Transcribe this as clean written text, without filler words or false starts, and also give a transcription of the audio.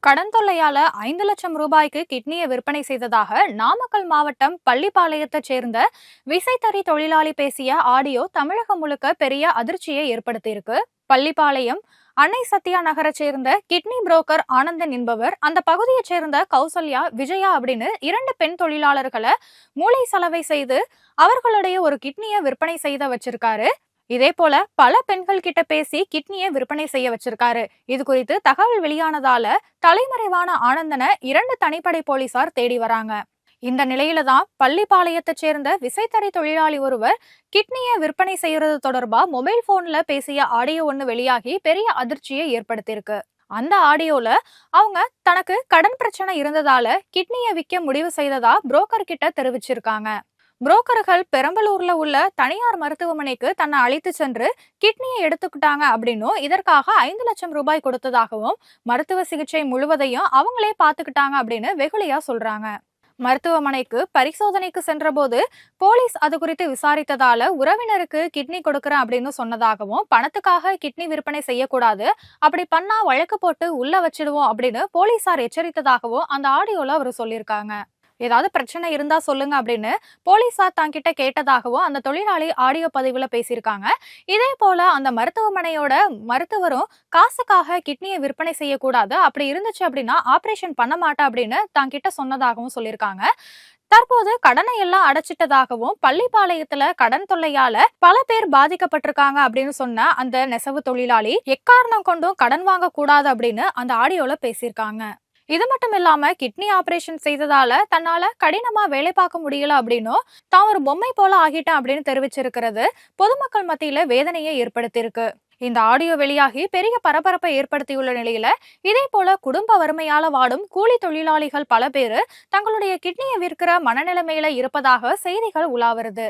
கடன் தொல்லையால 5 லட்சம் ரூபாய்க்கு கிட்னியை விற்பனை செய்ததாக நாமக்கல் மாவட்டம் பள்ளிப்பாளையத்தைச் சேர்ந்த விசைத்தறி தொழிலாளி பேசிய ஆடியோ தமிழகம் முழுக்க பெரிய அதிர்ச்சியை ஏற்படுத்தியிருக்கு. பள்ளிப்பாளையம் அன்னை சத்யா நகரை சேர்ந்த கிட்னி புரோக்கர் ஆனந்தன் என்பவர் அந்த பகுதியைச் சேர்ந்த கௌசல்யா, விஜயா அப்படின்னு 2 பெண் தொழிலாளர்களை மூளை சலவை செய்து அவர்களுடைய ஒரு கிட்னியை விற்பனை செய்த வச்சிருக்காரு. இதே போல பல பெண்கள் கிட்ட பேசி கிட்னியை விற்பனை செய்ய வச்சிருக்காரு. இது குறித்து தகவல் வெளியானதால தலைமறைவான ஆனந்தனை 2 தனிப்படை போலீசார் தேடி வராங்க. இந்த நிலையில தான் பள்ளிப்பாளையத்தைச் சேர்ந்த விசைத்தறி தொழிலாளி ஒருவர் கிட்னியை விற்பனை செய்யறது தொடர்பா மொபைல் போன்ல பேசிய ஆடியோ ஒண்ணு வெளியாகி பெரிய அதிர்ச்சியை ஏற்படுத்தியிருக்கு. அந்த ஆடியோல அவங்க தனக்கு கடன் பிரச்சனை இருந்ததால கிட்னியை விற்க முடிவு செய்ததா புரோக்கர் கிட்ட தெரிவிச்சிருக்காங்க. புரோக்கர்கள் பெரம்பலூர்ல உள்ள தனியார் மருத்துவமனைக்கு தன்னை அழைத்து சென்று கிட்னியை எடுத்துக்கிட்டாங்க அப்படின்னும், இதற்காக 5 லட்சம் ரூபாய் கொடுத்ததாகவும், மருத்துவ சிகிச்சை முழுவதையும் அவங்களே பாத்துக்கிட்டாங்க அப்படின்னு வெகுளியா சொல்றாங்க. மருத்துவமனைக்கு பரிசோதனைக்கு சென்றபோது போலீஸ் அது குறித்து விசாரித்ததால உறவினருக்கு கிட்னி கொடுக்கறேன் அப்படின்னு சொன்னதாகவும், பணத்துக்காக கிட்னி விற்பனை செய்யக்கூடாது, அப்படி பண்ணா வழக்கு போட்டு உள்ள வச்சிடுவோம் அப்படின்னு போலீசார் எச்சரித்ததாகவும் அந்த ஆடியோல அவர் சொல்லியிருக்காங்க. ஏதாவது பிரச்சனை இருந்தா சொல்லுங்க அப்படின்னு போலீசார் தாங்கிட்ட கேட்டதாகவும் அந்த தொழிலாளி ஆடியோ பதிவுல பேசியிருக்காங்க. இதே போல அந்த மருத்துவமனையோட மருத்துவரும் காசுக்காக கிட்னியை விற்பனை செய்யக்கூடாது, அப்படி இருந்துச்சு அப்படின்னா ஆபரேஷன் பண்ண மாட்டேன் அப்படின்னு தாங்கிட்ட சொன்னதாகவும் சொல்லியிருக்காங்க. தற்போது கடனை எல்லாம் அடைச்சிட்டதாகவும், பள்ளிப்பாளையத்துல கடன் தொல்லையால பல பேர் பாதிக்கப்பட்டிருக்காங்க அப்படின்னு சொன்ன அந்த நெசவு தொழிலாளி எக்காரணம் கொண்டும் கடன் வாங்க கூடாது அப்படின்னு அந்த ஆடியோல பேசியிருக்காங்க. இது மட்டும் இல்லாம கிட்னி ஆபரேஷன் செய்ததால தன்னால கடினமா வேலை பார்க்க முடியல அப்படின்னும், தான் ஒரு பொம்மை போல ஆகிட்டேன் அப்படின்னு தெரிவிச்சிருக்கிறது பொதுமக்கள் மத்தியில வேதனையை ஏற்படுத்தியிருக்கு. இந்த ஆடியோ வெளியாகி பெரிய பரபரப்பை ஏற்படுத்தியுள்ள நிலையில இதே போல குடும்ப வறுமையால வாடும் கூலி தொழிலாளிகள் பல பேரு தங்களுடைய கிட்னியை விற்கிற மனநிலைமையில இருப்பதாக செய்திகள் உலா வருது.